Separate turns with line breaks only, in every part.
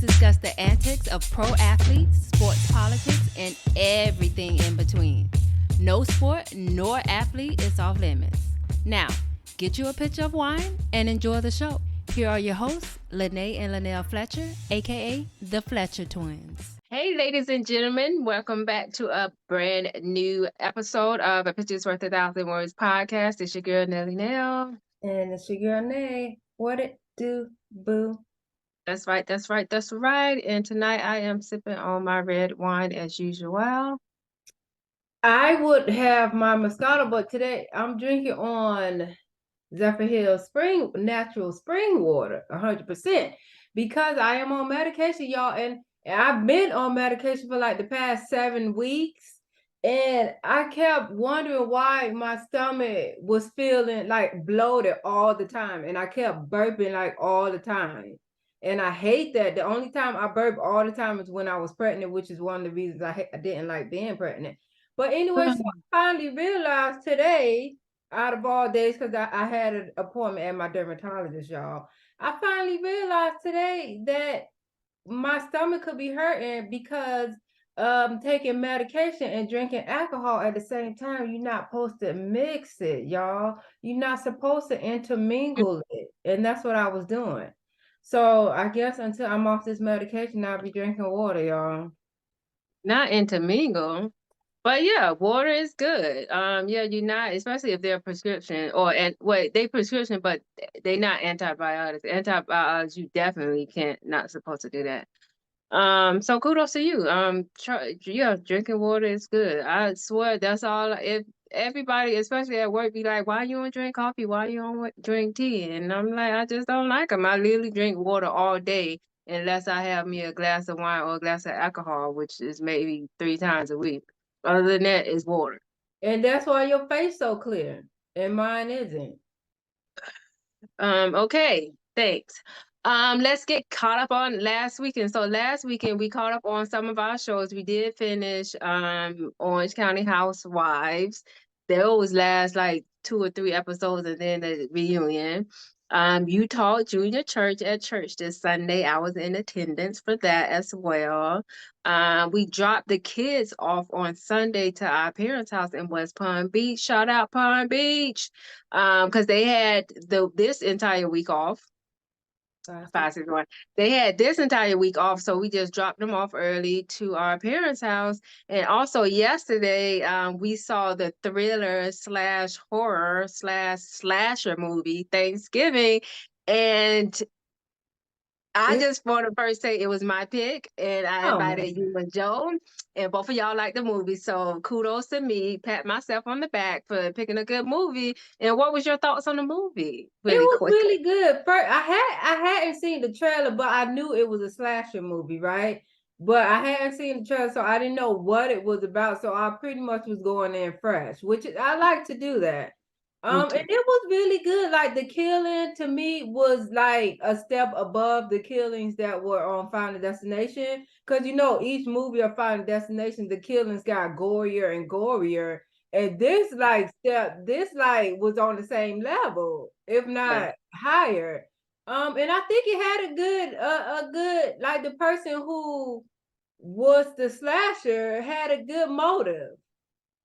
discuss the antics of pro athletes, sports politics, and everything in between. No sport nor athlete is off limits. Now, get you a pitcher of wine and enjoy the show. Here are your hosts, Lene and Linnell Fletcher, aka the Fletcher Twins. Hey, ladies and gentlemen, welcome back to a brand new episode of A Pitcher's Worth 1,000 Words podcast. It's your girl, Nelly Nell.
And it's your girl, Nay. What it do, boo?
That's right. And tonight I am sipping on my red wine as usual.
I would have my Moscato, but today I'm drinking on Zephyrhills natural spring water, 100%, because I am on medication, y'all, and I've been on medication for like the past 7 weeks, and I kept wondering why my stomach was feeling like bloated all the time, and I kept burping like all the time. And I hate that. The only time I burp all the time is when I was pregnant, which is one of the reasons I didn't like being pregnant. But anyway, so I finally realized today, out of all days, because I had an appointment at my dermatologist, y'all. I finally realized today that my stomach could be hurting because taking medication and drinking alcohol at the same time. You're not supposed to mix it, y'all. You're not supposed to intermingle it. And that's what I was doing. So I guess until I'm off this medication, I'll be drinking water, y'all.
Not intermingle. But yeah, water is good. Yeah, you're not, especially if they're prescription they prescription, but they not antibiotics. Antibiotics, you definitely not supposed to do that. So kudos to you. Drinking water is good. I swear that's all. If everybody, especially at work, be like, "Why you don't drink coffee? Why you don't drink tea?" And I'm like, I just don't like them. I literally drink water all day unless I have me a glass of wine or a glass of alcohol, which is maybe 3 times a week. Other than that, is water.
And that's why your face so clear and mine isn't.
Okay, thanks. Let's get caught up on last weekend. So last weekend we caught up on some of our shows. We did finish Orange County Housewives. Those last like 2 or 3 episodes and then the reunion. You taught junior church at church this Sunday. I was in attendance for that as well. We dropped the kids off on Sunday to our parents' house in West Palm Beach. Shout out Palm Beach. Because they had this entire week off. 561. They had this entire week off, so we just dropped them off early to our parents' house. And also yesterday, we saw the thriller / horror / slasher movie Thanksgiving, and I just want to first say it was my pick, and I invited you and Joe, and both of y'all like the movie. So kudos to me, pat myself on the back for picking a good movie. And what was your thoughts on the movie?
It was really good. First, I hadn't seen the trailer, but I knew it was a slasher movie, right? But I hadn't seen the trailer, so I didn't know what it was about. So I pretty much was going in fresh, which I like to do that. And it was really good. Like the killing to me was like a step above the killings that were on Final Destination. Cause each movie of Final Destination, the killings got gorier and gorier. And this was on the same level, if not higher. And I think it had a good, like the person who was the slasher had a good motive.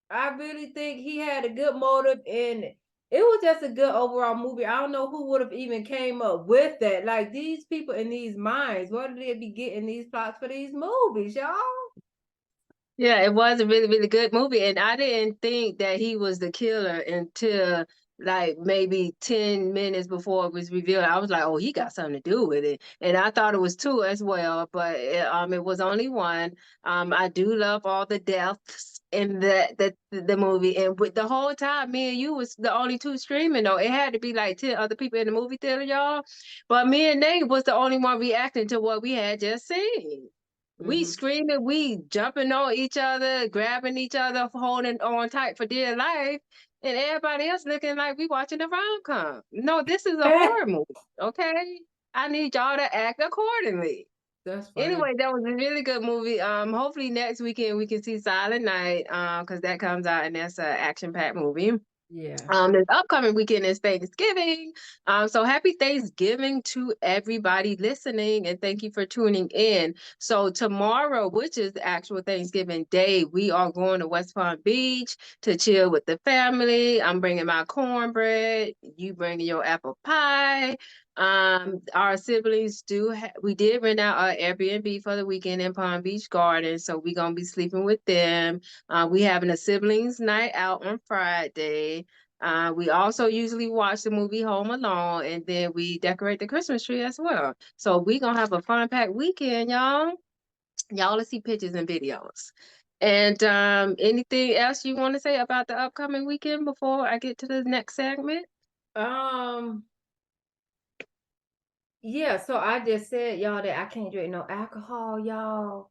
I really think he had a good motive, and it was just a good overall movie. I don't know who would have even came up with that. Like these people in these minds, where did they be getting these plots for these movies, y'all?
Yeah, it was a really, really good movie. And I didn't think that he was the killer until like maybe 10 minutes before it was revealed. I was like, oh, he got something to do with it. And I thought it was 2 as well, but it was only 1. I do love all the deaths in the movie. And with the whole time, me and you was the only 2 screaming though. It had to be like 10 other people in the movie theater, y'all. But me and Nate was the only one reacting to what we had just seen. We screaming, we jumping on each other, grabbing each other, holding on tight for dear life, and everybody else looking like we watching a rom-com. No, this is a horror movie, okay? I need y'all to act accordingly.
That's funny.
Anyway, that was a really good movie. Hopefully next weekend we can see Silent Night, because that comes out and that's an action-packed movie.
Yeah.
This upcoming weekend is Thanksgiving. So happy Thanksgiving to everybody listening, and thank you for tuning in. So tomorrow, which is the actual Thanksgiving Day, we are going to West Palm Beach to chill with the family. I'm bringing my cornbread. You bringing your apple pie. Our siblings we did rent out our Airbnb for the weekend in Palm Beach Gardens, so we're gonna be sleeping with them. We having a siblings night out on Friday. We also usually watch the movie Home Alone, and then we decorate the Christmas tree as well. So we gonna have a fun packed weekend, y'all. Y'all will see pictures and videos. And anything else you want to say about the upcoming weekend before I get to the next segment?
Um, yeah, so I just said, y'all, that I can't drink no alcohol, y'all.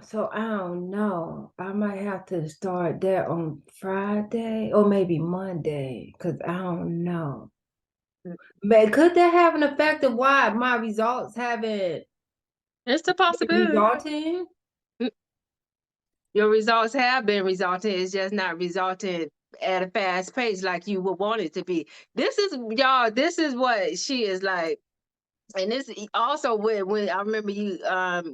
So I don't know. I might have to start that on Friday or maybe Monday, because I don't know. But could that have an effect of why my results haven't
It's a
been
possibility.
resulting?
Your results have been resulting. It's just not resulting at a fast pace like you would want it to be. This is y'all. This is what she is like. And this also when I remember you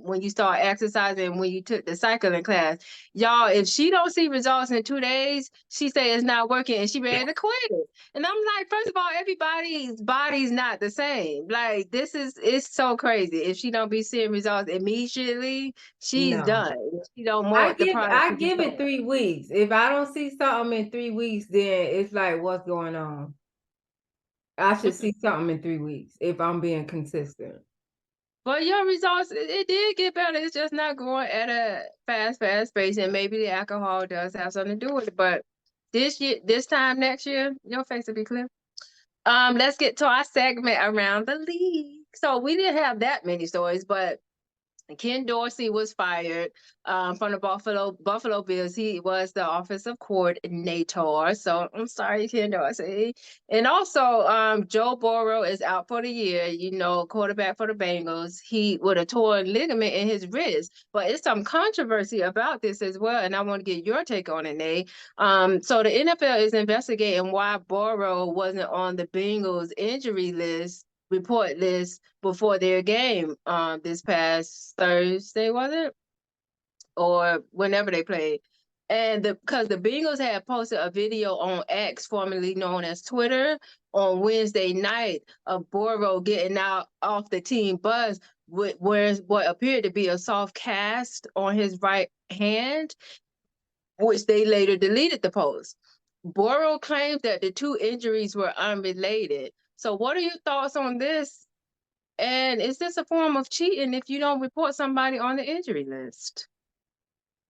when you start exercising, when you took the cycling class, y'all, if she don't see results in 2 days, she say it's not working and she ready to quit it. And I'm like, first of all, everybody's body's not the same. Like it's so crazy. If she don't be seeing results immediately, she's
No.
done. She don't want the product
I
to be
give it
sold.
3 weeks. If I don't see something in 3 weeks, then it's like, what's going on? I should see something in 3 weeks if I'm being consistent.
But your results, it did get better. It's just not going at a fast pace, and maybe the alcohol does have something to do with it. But this time next year, your face will be clear. Let's get to our segment around the league. So we didn't have that many stories, but Ken Dorsey was fired from the Buffalo Bills. He was the offensive coordinator. So I'm sorry, Ken Dorsey. And also, Joe Burrow is out for the year. You know, quarterback for the Bengals. He with a torn ligament in his wrist. But it's some controversy about this as well, and I want to get your take on it, Nate. So the NFL is investigating why Burrow wasn't on the Bengals injury report list before their game this past Thursday, was it? Or whenever they played. And because the Bengals had posted a video on X, formerly known as Twitter, on Wednesday night of Burrow getting out off the team bus with what appeared to be a soft cast on his right hand, which they later deleted the post. Burrow claimed that the two injuries were unrelated. So what are your thoughts on this? And is this a form of cheating if you don't report somebody on the injury list?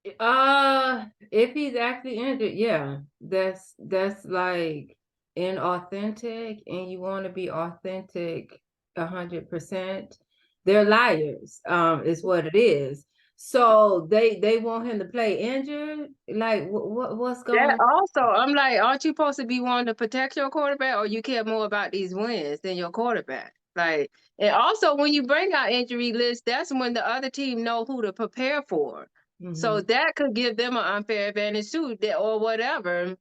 If he's actually injured, yeah, that's like inauthentic, and you want to be authentic 100%. They're liars, is what it is. So they want him to play injured. Like what's going
That
on?
also, I'm like, aren't you supposed to be wanting to protect your quarterback, or you care more about these wins than your quarterback? Like, and also when you bring out injury lists, that's when the other team know who to prepare for. So that could give them an unfair advantage too, or whatever.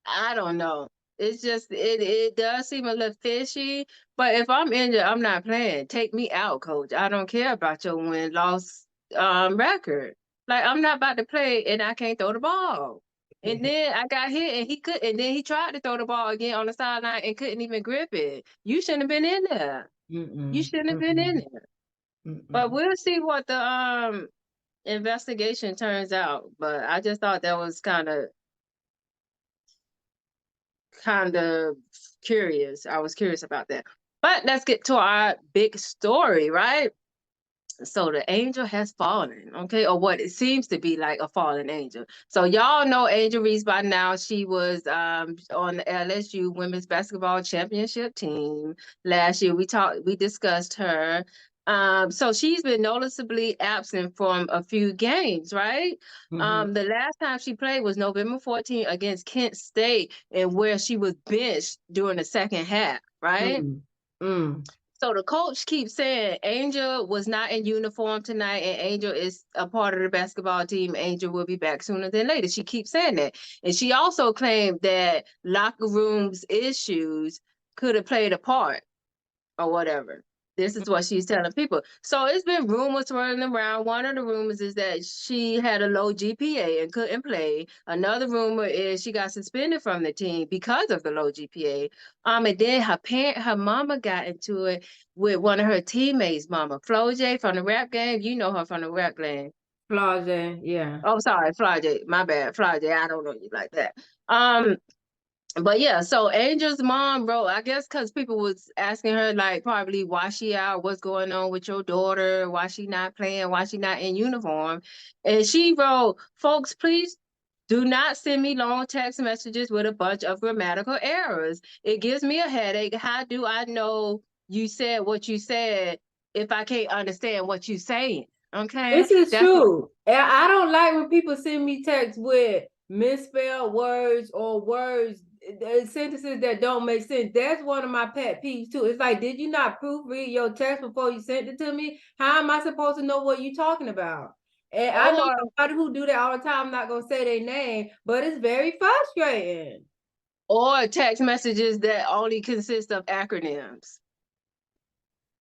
I don't know. It's just it does seem a little fishy. But if I'm injured, I'm not playing. Take me out, coach. I don't care about your win-loss record. Like I'm not about to play and I can't throw the ball. And then I got hit and and then he tried to throw the ball again on the sideline and couldn't even grip it. You shouldn't have been in there. You shouldn't have been in there. But we'll see what the investigation turns out. But I just thought that was kind of curious. I was curious about that. But let's get to our big story, right? So the angel has fallen, okay, or what it seems to be like a fallen angel. So y'all know Angel Reese by now. She was on the LSU women's basketball championship team last year. We discussed her. So she's been noticeably absent from a few games, right? The last time she played was November 14th against Kent State, and where she was benched during the second half, right? So the coach keeps saying Angel was not in uniform tonight, and Angel is a part of the basketball team. Angel will be back sooner than later. She keeps saying that. And she also claimed that locker rooms issues could have played a part or whatever. This is what she's telling people. So it's been rumors swirling around. One of the rumors is that she had a low GPA and couldn't play. Another rumor is she got suspended from the team because of the low GPA. And then her mama got into it with one of her teammates' mama, Flo J from the rap game. You know her from the rap game.
Flaude, yeah.
Oh, sorry, Flo J. My bad, Flo J. I don't know you like that. But yeah, so Angel's mom wrote, I guess because people was asking her like probably why she out, what's going on with your daughter, why she not playing, why she not in uniform. And she wrote, folks, please do not send me long text messages with a bunch of grammatical errors. It gives me a headache. How do I know you said what you said if I can't understand what you're saying? Okay.
This is
That's what
true. And I don't like when people send me texts with misspelled words or words, sentences that don't make sense. That's one of my pet peeves too. It's like, did you not proofread your text before you sent it to me? How am I supposed to know what you're talking about? And I know
or
somebody who do that all the time. I'm not gonna say their name, but it's very frustrating.
or text messages that only consist of acronyms.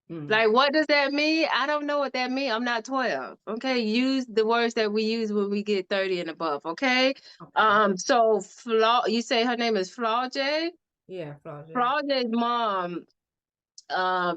Like, what does that mean? I don't know what that means. I'm not 12. Okay. Use the words that we use when we get 30 and above. Okay.
Okay.
So you say her name is Flaw J?
Yeah, Flaude.
Flaw J's mom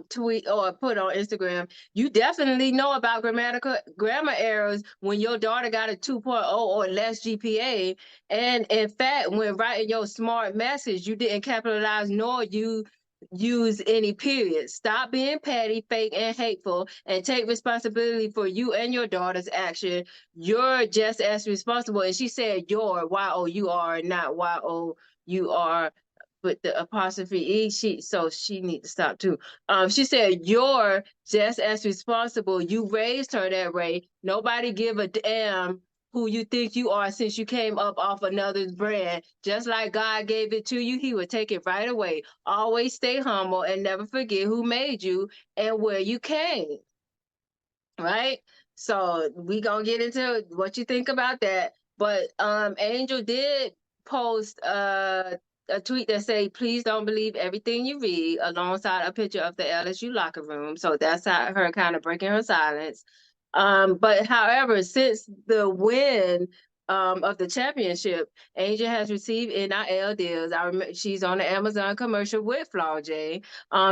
tweet or put on Instagram, you definitely know about grammar errors when your daughter got a 2.0 or less GPA. And in fact, when writing your smart message, you didn't capitalize nor you use any periods. Stop being petty, fake, and hateful, and take responsibility for you and your daughter's action. You're just as responsible. And she said your Y-O-U-R, not Y-O-U-R with the apostrophe E. She need to stop too. She said you're just as responsible. You raised her that way. Nobody give a damn who you think you are since you came up off another's brand. Just like God gave it to you, he would take it right away. Always stay humble and never forget who made you and where you came. Right? So we gonna get into what you think about that. But Angel did post a tweet that say, please don't believe everything you read, alongside a picture of the LSU locker room. So that's how her kind of breaking her silence. But however, since the win of the championship, Angel has received NIL deals. I remember she's on the Amazon commercial with Flaw J.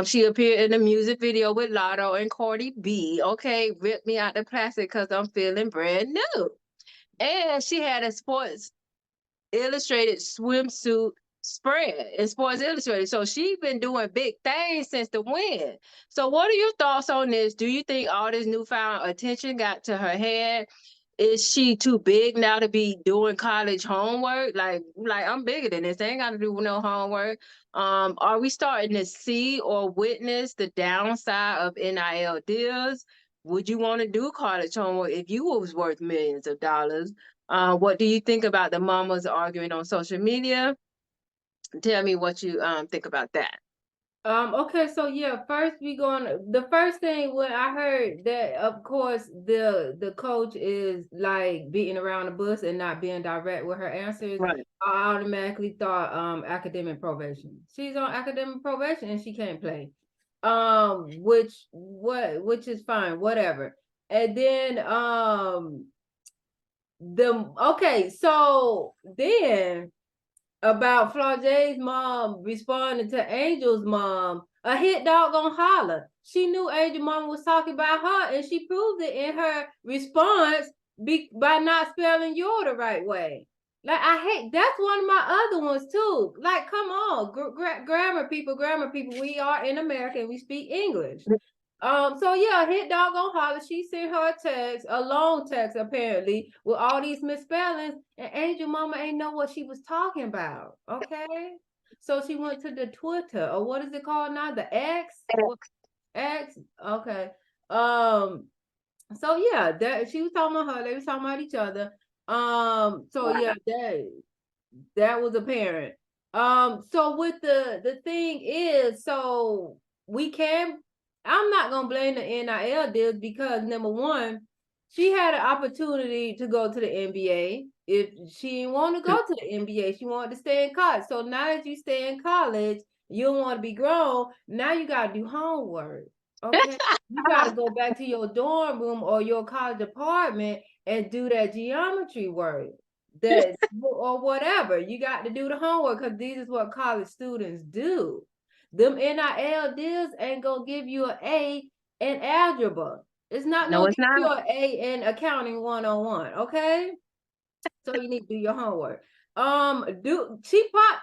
She appeared in the music video with Lotto and Cardi B. Okay, rip me out the plastic because I'm feeling brand new. And she had a Sports Illustrated swimsuit spread in Sports Illustrated. So she's been doing big things since the win. So what are your thoughts on this? Do you think all this newfound attention got to her head? Is she too big now to be doing college homework? Like I'm bigger than this. They ain't got to do no homework. Are we starting to see or witness the downside of NIL deals? Would you want to do college homework if you was worth millions of dollars? What do you think about the mamas arguing on social media? Tell me what you think about that.
Okay, so yeah, first the first thing when I heard that, of course, the coach is like beating around the bush and not being direct with her answers,
Right.
I automatically thought academic probation. She's on academic probation and she can't play. Which is fine, whatever. And then so then about Flaude's mom responding to Angel's mom, a hit dog gonna holler. She knew Angel mom was talking about her, and she proved it in her response by not spelling your the right way. Like I hate that's one of my other ones too. Like, come on, grammar people, we are in America and we speak English. So yeah, hit dog on holler. She sent her a text, a long text apparently, with all these misspellings, and Angel Mama ain't know what she was talking about. Okay. So she went to the Twitter, or what is it called now? The X? X? Okay. So yeah, that she was talking about her, they was talking about each other. So yeah, that was apparent. So with the thing is, so we can I'm not gonna blame the NIL deals because number one, she had an opportunity to go to the NBA. If she didn't want to go to the NBA, she wanted to stay in college. So now that you stay in college, you don't want to be grown. Now you gotta do homework. Okay. You gotta go back to your dorm room or your college apartment and do that geometry work. That or whatever. You got to do the homework because these is what college students do. Them NIL deals ain't gonna give you an A in algebra. It's not
No,
gonna
it's
give you
not.
an A in accounting 101. Okay, so you need to do your homework.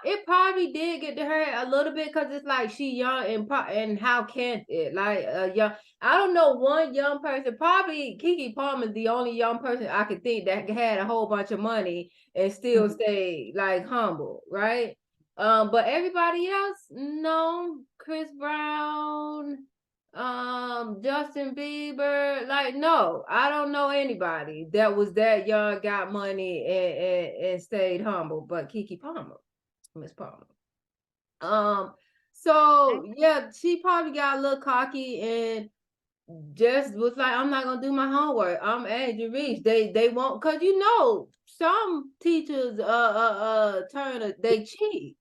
It probably did get to her a little bit because it's like she young and how can it like young. I don't know one young person. Probably Keke Palmer is the only young person I could think that had a whole bunch of money and still stay like humble, right? But everybody else, no. Chris Brown, Justin Bieber, like no, I don't know anybody that was that young, got money and stayed humble, but Keke Palmer, Miss Palmer. So yeah, she probably got a little cocky and just was like, I'm not gonna do my homework. I'm Angel Reese. They won't, cause you know some teachers they cheat.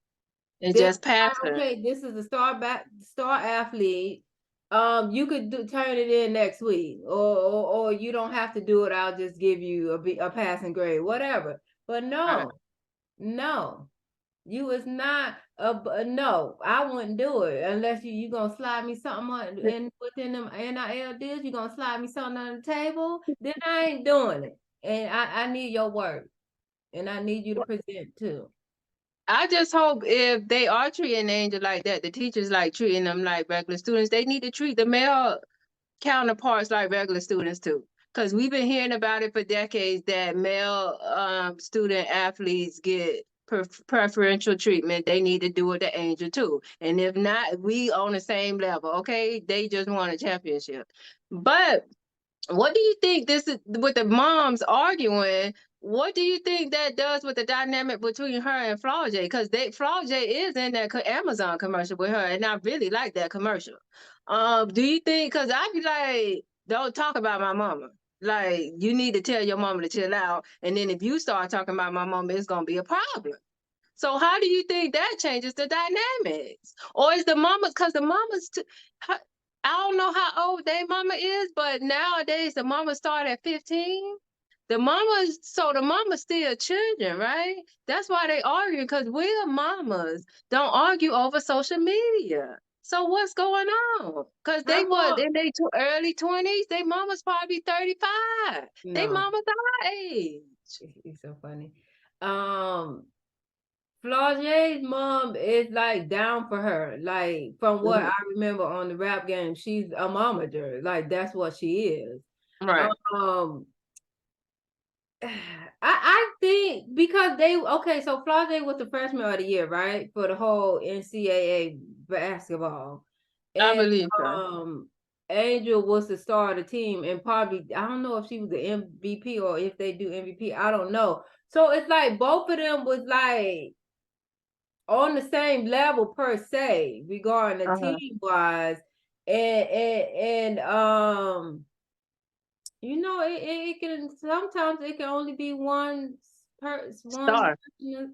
It's
They're
just
like,
pattern.
okay, this is a star athlete. You could turn it in next week, or you don't have to do it. I'll just give you a passing grade, whatever. But
Right.
no, you is not no. I wouldn't do it unless you gonna slide me something within them NIL deals. You gonna slide me something on the table? Then I ain't doing it. And I need your work, and I need you to present too.
I just hope if they are treating Angel like that, the teachers like treating them like regular students, they need to treat the male counterparts like regular students too. Because we've been hearing about it for decades that male student athletes get preferential treatment. They need to do it to Angel too. And if not, we on the same level, okay? They just won a championship. But what do you think this is with the moms arguing? What do you think that does with the dynamic between her and Flau'jae? Because Flau'jae is in that Amazon commercial with her, and I really like that commercial. Do you think? Because I be like, don't talk about my mama. Like, you need to tell your mama to chill out, and then if you start talking about my mama, it's gonna be a problem. So how do you think that changes the dynamics? Or is the mamas, because the mamas, I don't know how old their mama is, but nowadays the mamas start at 15. So the mamas still children, right? That's why they argue, because we're mamas don't argue over social media. So what's going on? Because they
Her
was
mom,
in their early 20s, they mamas probably 35. They
no.
mamas our age.
It's so funny. Flau'jae's mom is like down for her. Like from what
Mhm.
I remember on the rap game, she's a momager. Like that's what she is.
Right.
Um, I think because so Flau'jae was the freshman of the year, right? For the whole NCAA basketball.
I
And
believe so.
Angel was the star of the team, and probably I don't know if she was the MVP or if they do MVP. I don't know. So it's like both of them was like on the same level per se regarding the
Uh-huh.
team wise, and you know it can sometimes it can only be
Star.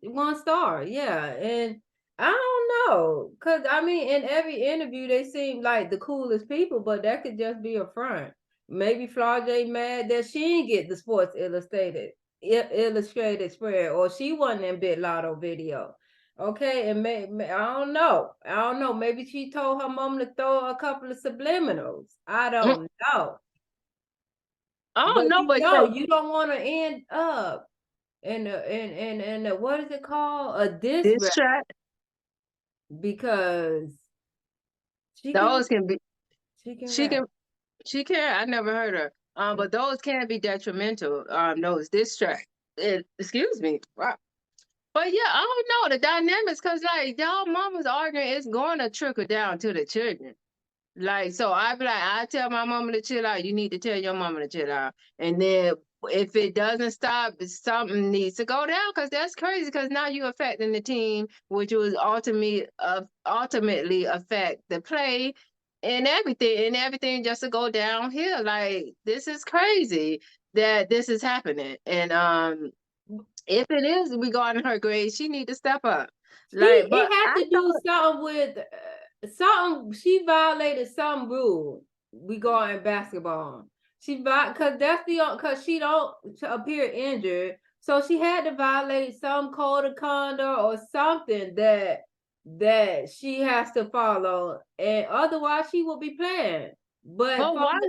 one star, yeah, and I don't know because I mean in every interview they seem like the coolest people, but that could just be a front. Maybe Flau'jae mad that she didn't get the Sports Illustrated spread, or she wasn't in Bit Lotto video. Okay, and I don't know. I don't know. Maybe she told her mom to throw a couple of subliminals. I
Mm,
don't know.
I
But
don't know,
you
but
know,
like
you don't want to end up in what is it called? A diss
this
rap
track,
because she can
those can be
she can
she
rap.
can she can I never heard her. But those can be detrimental. Those this track. Excuse me. Wow. But yeah, I don't know the dynamics because like y'all mamas arguing, it's going to trickle down to the children. Like, so I be like, I tell my mama to chill out. You need to tell your mama to chill out. And then if it doesn't stop, something needs to go down because that's crazy. Because now you're affecting the team, which will ultimately affect the play. and everything just to go downhill. Like, this is crazy that this is happening. And if it is regarding her grades, she need to step up. Like,
It
but
had
I
to do
thought,
something with something. She violated some rule regarding basketball. Because that's the because she don't appear injured, so she had to violate some code of conduct or something that she has to follow, and otherwise she will be playing. But
but
from
why?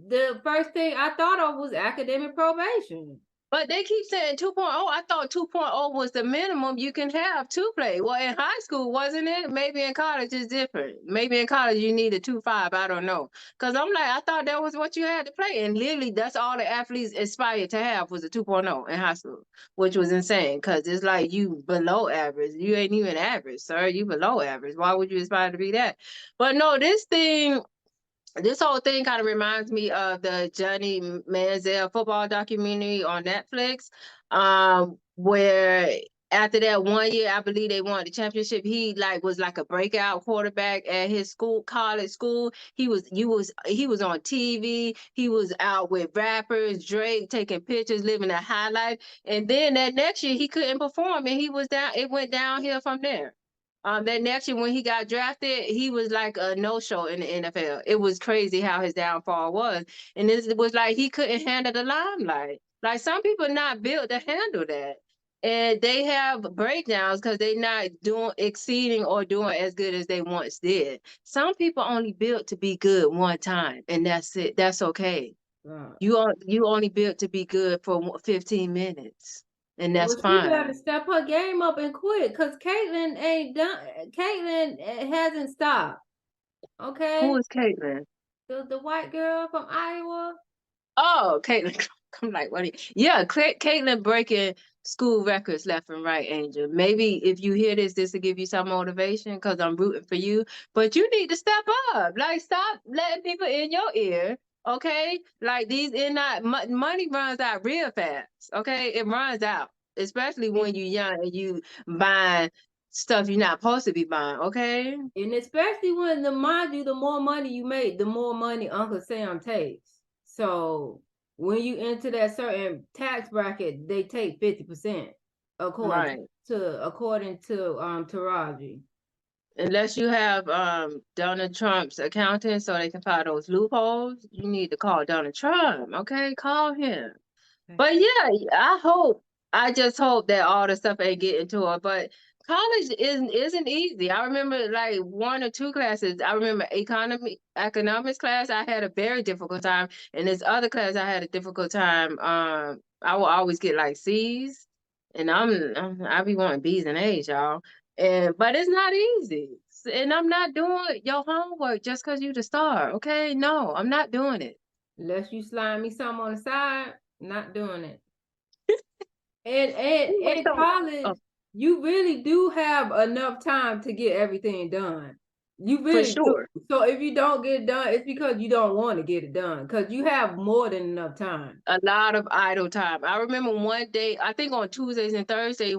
the first thing I thought of was academic probation.
But they keep saying 2.0. I thought 2.0 was the minimum you can have to play. Well, in high school, wasn't it? Maybe in college it's different. Maybe in college you need a 2.5. I don't know. Because I'm like, I thought that was what you had to play. And literally, that's all the athletes aspired to have was a 2.0 in high school, which was insane. Because it's like you below average. You ain't even average, sir. You below average. Why would you aspire to be that? But no, this whole thing kind of reminds me of the Johnny Manziel football documentary on Netflix, where after that 1 year, I believe they won the championship. He like was like a breakout quarterback at his school, college school. He was on TV. He was out with rappers, Drake, taking pictures, living a high life. And then that next year, he couldn't perform, and he was down. It went downhill from there. That next year when he got drafted, he was like a no-show in the NFL. It was crazy how his downfall was. And it was like he couldn't handle the limelight. Like, some people not built to handle that. And they have breakdowns because they're not doing exceeding or doing as good as they once did. Some people only built to be good one time, and that's it. That's okay.
Right.
You only built to be good for 15 minutes, and that's
Well, she better
fine.
step her game up and quit, cause Caitlyn ain't done. Caitlyn hasn't stopped.
Who
Okay,
is Caitlyn?
the white girl from Iowa.
Oh, Caitlin. I'm like, what? Yeah, Caitlin breaking school records left and right, Angel. Maybe if you hear this, this will give you some motivation because I'm rooting for you. But you need to step up. Like, stop letting people in your ear. Okay, like these in not money runs out real fast. Okay, it runs out, especially when
And
you're young and you buying stuff you're not supposed to be buying. Okay.
and especially when mind you, the more money you make, the more money Uncle Sam takes. So when you enter that certain tax bracket, they take 50% according
Right.
according to Taraji.
Unless you have Donald Trump's accountant so they can find those loopholes, you need to call Donald Trump. Okay, call him. But yeah, I just hope that all the stuff ain't getting to her. But college isn't easy. I remember like one or two classes. I remember economics class. I had a very difficult time, and this other class I had a difficult time. I will always get like C's, and I be wanting B's and A's, y'all. And but it's not easy. And I'm not doing your homework just because you the star. Okay, no, I'm not doing it.
Unless you slime me some on the side, not doing it. And
But
in
so,
college, you really do have enough time to get everything done. You
for
really do.
sure.
So if you don't get it done, it's because you don't want to get it done. Because you have more than enough time.
A lot of idle time. I remember one day, I think on Tuesdays and Thursdays,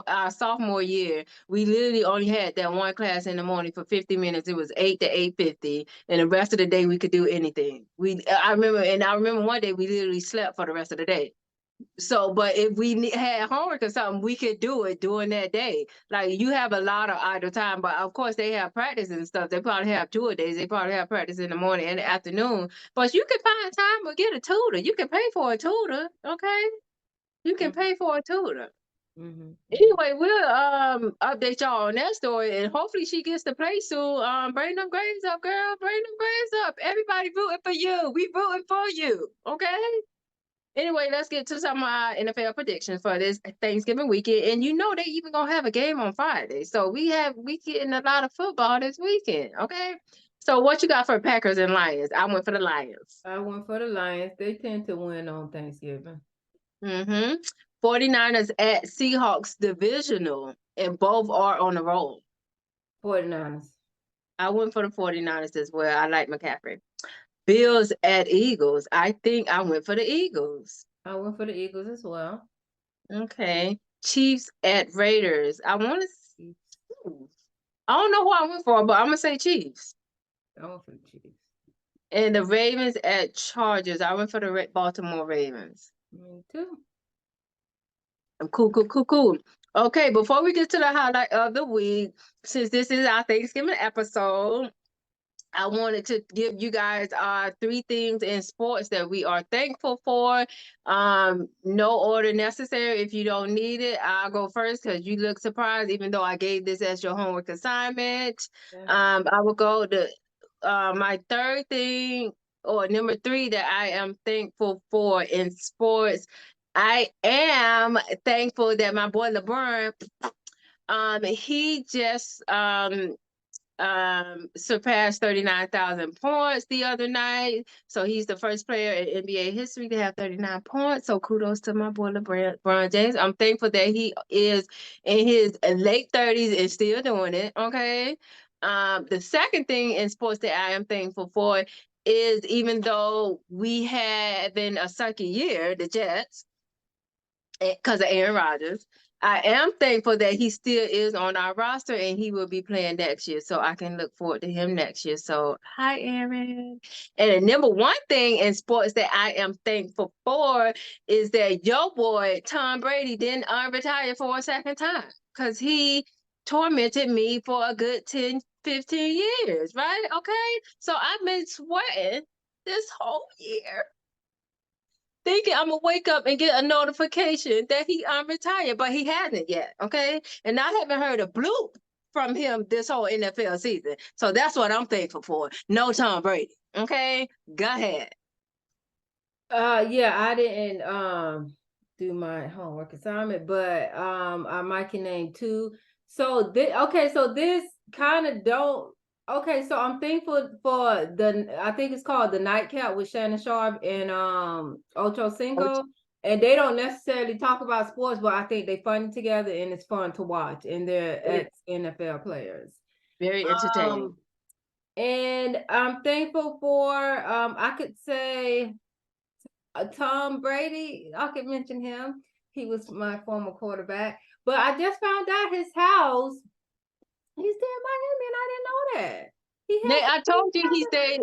our sophomore year, we literally only had that one class in the morning for 50 minutes. It was 8 to 8:50, and the rest of the day we could do anything. I remember one day we literally slept for the rest of the day. So, but if we had homework or something, we could do it during that day. Like, you have a lot of idle time, but of course they have practice and stuff. They probably have 2 days. They probably have practice in the morning and the afternoon. But you can find time to get a tutor. You can pay for a tutor. Okay, you can pay for a tutor.
Mm-hmm.
Anyway, we'll update y'all on that story, and hopefully she gets to play soon. Bring them grades up, girl. Bring them grades up. Everybody rooting for you. We rooting for you. Okay. Anyway, let's get to some of our NFL predictions for this Thanksgiving weekend. And you know they even gonna have a game on Friday. So we getting a lot of football this weekend. Okay. So what you got for Packers and Lions? I went for the Lions.
I went for the Lions. They tend to win on Thanksgiving.
Mm-hmm. 49ers at Seahawks divisional, and both are on the roll.
49ers.
I went for the 49ers as well. I like McCaffrey. Bills at Eagles. I think I went for the Eagles.
I went for the Eagles as well.
Okay. Chiefs at Raiders. I want to see. I don't know who I went for, but I'm gonna say Chiefs.
I went for the Chiefs.
And the Ravens at Chargers. I went for the Baltimore Ravens.
Me too.
Cool. Okay, before we get to the highlight of the week, since this is our Thanksgiving episode, I wanted to give you guys 3 things in sports that we are thankful for. No order necessary. If you don't need it, I'll go first because you look surprised, even though I gave this as your homework assignment.
Yeah.
I will go to my third thing, or number 3, that I am thankful for in sports. I am thankful that my boy LeBron, he just surpassed 39,000 points the other night. So he's the first player in NBA history to have 39 points. So kudos to my boy LeBron James. I'm thankful that he is in his late 30s and still doing it. Okay. The second thing in sports that I am thankful for is, even though we had been a sucky year, the Jets, because of Aaron Rodgers, I am thankful that he still is on our roster and he will be playing next year. So I can look forward to him next year. So hi, Aaron. And the number 1 thing in sports that I am thankful for is that your boy Tom Brady didn't retire for a second time, because he tormented me for a good 10, 15 years, right? Okay. So I've been sweating this whole year, thinking I'm gonna wake up and get a notification that he retired, but he hasn't yet. Okay, and I haven't heard a bloop from him this whole NFL season. So that's what I'm thankful for. No Tom Brady. Okay, go ahead.
Yeah, I didn't do my homework assignment, but I might can name 2. So this kind of don't. Okay, so I'm thankful for I think it's called The Nightcap with Shannon Sharp and Ocho Cinco, and they don't necessarily talk about sports, but I think they funny together and it's fun to watch, and they're ex-NFL players.
Very entertaining.
And I'm thankful for I could say Tom Brady. I could mention him. He was my former quarterback. But I just found out his house. He's still in Miami, and I didn't know that.
Nate, I told you he stayed.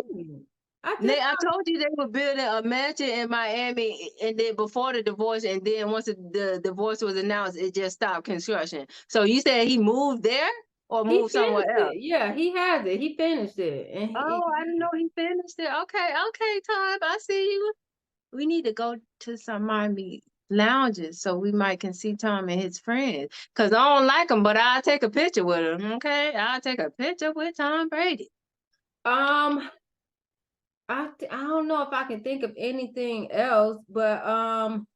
Nate,
I told you they were building a mansion in Miami, and then before the divorce, and then once the divorce was announced, it just stopped construction. So you said he moved there or
he
moved somewhere
finished
else?
it. Yeah, he has it. He finished it. And
Oh, I didn't know he finished it. Okay, Tom, I see you. We need to go to some Miami lounges so we might can see Tom and his friends. Cause I don't like him, but I'll take a picture with him. Okay, I'll take a picture with Tom Brady.
I don't know if I can think of anything else, but I'm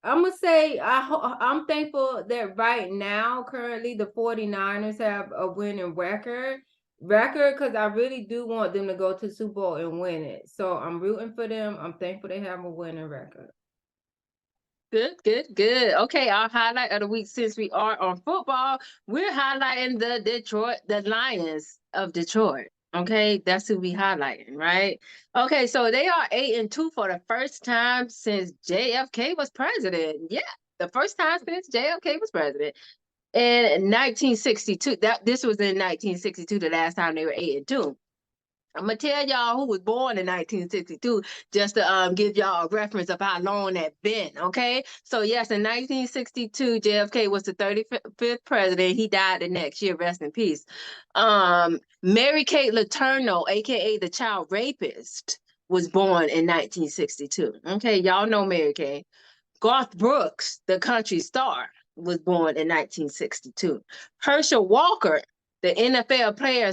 gonna say I'm thankful that right now, currently, the 49ers have a winning record because I really do want them to go to the Super Bowl and win it. So I'm rooting for them. I'm thankful they have a winning record.
Good. Okay, our highlight of the week, since we are on football, we're highlighting the Lions of Detroit. Okay, that's who we highlighting, right? Okay, so they are 8-2 for the first time since JFK was president. Yeah, the first time since JFK was president. In 1962, this was in 1962, the last time they were 8-2. I'm gonna tell y'all who was born in 1962, just to give y'all a reference of how long that been. Okay, so yes, in 1962, JFK was the 35th president. He died the next year. Rest in peace. Mary Kate Letourneau, aka the child rapist, was born in 1962. Okay, y'all know Mary Kate. Garth Brooks, the country star, was born in 1962. Herschel Walker, the NFL player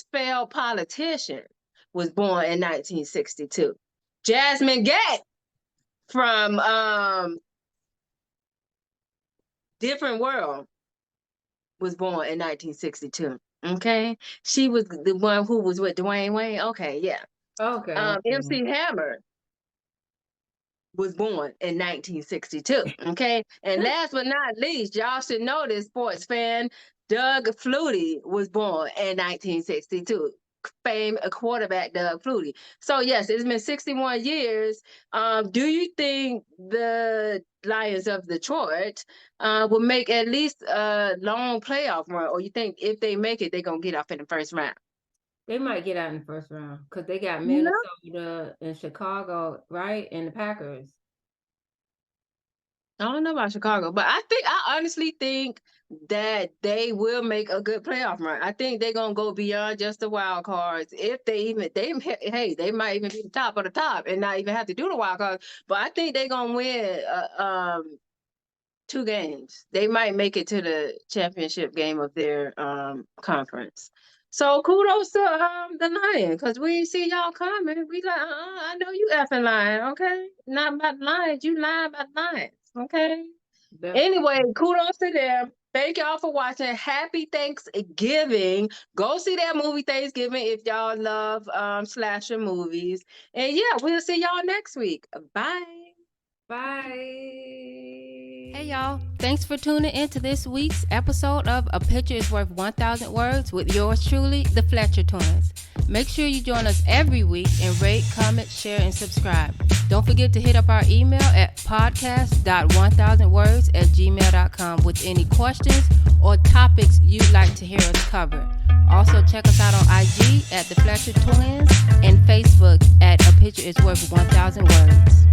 / failed politician, was born in 1962. Jasmine Gay from Different World was born in 1962. Okay, she was the one who was with Dwayne Wayne. Okay, yeah.
Okay.
MC Hammer was born in 1962. Okay. And last but not least, y'all should know this, sports fan, Doug Flutie was born in 1962. A quarterback, Doug Flutie. So yes, it's been 61 years. Do you think the Lions of Detroit will make at least a long playoff run, or you think if they make it, they're gonna get off in the first round?
They might get out in the first round because they got
You know?
Minnesota and Chicago, right? And the Packers.
I don't know about Chicago, but I honestly think that they will make a good playoff run. I think they're gonna go beyond just the wild cards. If they might even be the top of the top and not even have to do the wild cards. But I think they're gonna win 2 games. They might make it to the championship game of their conference. So kudos to the Lions, because we see y'all coming. We like, I know you effing lying, okay? Not about Lions, you lying about Lions, okay? Anyway, kudos to them. Thank y'all for watching. Happy Thanksgiving. Go see that movie Thanksgiving if y'all love slasher movies. And yeah, we'll see y'all next week. Bye.
Bye.
Hey y'all, thanks for tuning in to this week's episode of A Picture is Worth 1,000 Words with yours truly, the Fletcher Twins. Make sure you join us every week and rate, comment, share, and subscribe. Don't forget to hit up our email at podcast.1000words@gmail.com with any questions or topics you'd like to hear us cover. Also, check us out on IG at the Fletcher Twins and Facebook at A Picture is Worth 1,000 Words.